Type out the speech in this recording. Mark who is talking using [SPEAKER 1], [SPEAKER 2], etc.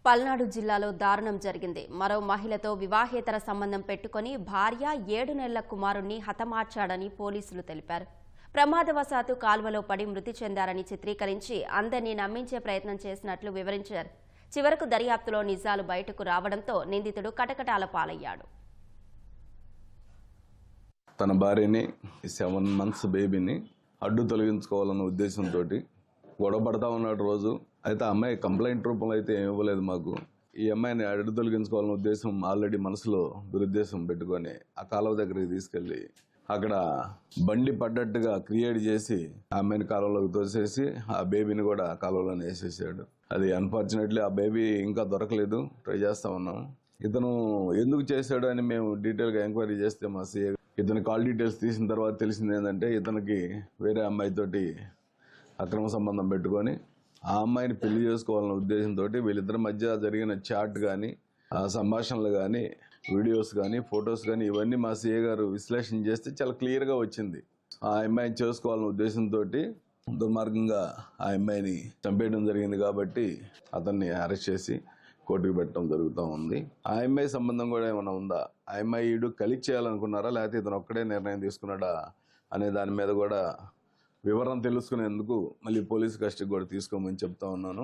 [SPEAKER 1] పల్నాడు జిల్లాలో దారుణం జరిగింది. మరో మహిళతో వివాహేతర సంబంధం పెట్టుకుని భార్య 7 నెలల కుమారుణ్ణి హతమార్చాడని పోలీసులు తెలిపారు. ప్రమాదవశాత్తు కాల్వలో పడి మృతి చెందారని చిత్రీకరించి అందరినీ నమ్మించే ప్రయత్నం చేసినట్లు వివరించారు. చివరకు దర్యాప్తులో నిజాలు బయటకు రావడంతో నిందితుడు కటకటాల పాలయ్యాడు.
[SPEAKER 2] తన భార్యని 7 months బేబీని అడ్డు తొలగించుకోవాలన్న ఉద్దేశంతో గొడవ పడతా ఉన్నాడు రోజు. అయితే ఆ అమ్మాయి కంప్లైంట్ రూపంలో అయితే ఏమి ఇవ్వలేదు మాకు. ఈ అమ్మాయిని అడ్డు తొలగించుకోవాలన్న ఉద్దేశం ఆల్రెడీ మనసులో దురుద్దేశం పెట్టుకొని ఆ కాలువ దగ్గరికి తీసుకెళ్ళి అక్కడ బండి పడ్డట్టుగా క్రియేట్ చేసి ఆ అమ్మాయిని కాలువలోకి తోసేసి ఆ బేబీని కూడా కాలువలోనే వేసేసాడు. అది అన్ఫార్చునేట్లీ ఆ బేబీ ఇంకా దొరకలేదు, ట్రై చేస్తా ఉన్నాం. ఇతను ఎందుకు చేశాడు అని మేము డీటెయిల్గా ఎంక్వైరీ చేస్తే మా సీఏ ఇతని కాల్ డీటెయిల్స్ తీసిన తర్వాత తెలిసింది ఏంటంటే ఇతనికి వేరే అమ్మాయితోటి అక్రమ సంబంధం పెట్టుకొని ఆ అమ్మాయిని పెళ్లి చేసుకోవాలన్న ఉద్దేశంతో వీళ్ళిద్దరి మధ్య జరిగిన చాట్ కానీ ఆ సంభాషణలు కానీ వీడియోస్ కానీ ఫొటోస్ కానీ ఇవన్నీ మా సీఏ గారు విశ్లేషణ చేస్తే చాలా క్లియర్గా వచ్చింది. ఆ అమ్మాయిని చేసుకోవాలన్న ఉద్దేశంతో దుర్మార్గంగా ఆ అమ్మాయిని చంపేయడం జరిగింది. కాబట్టి అతన్ని అరెస్ట్ చేసి కోర్టుకు పెట్టడం జరుగుతూ ఉంది. ఆ అమ్మాయి సంబంధం కూడా ఏమైనా ఉందా, ఆ అమ్మాయి ఈడు కలిసి చేయాలనుకున్నారా లేకపోతే ఇతను ఒక్కడే నిర్ణయం తీసుకున్నాడా అనే దాని మీద కూడా వివరం తెలుసుకునేందుకు మళ్ళీ పోలీసు కస్టడీ కూడా తీసుకోమని చెప్తా ఉన్నాను.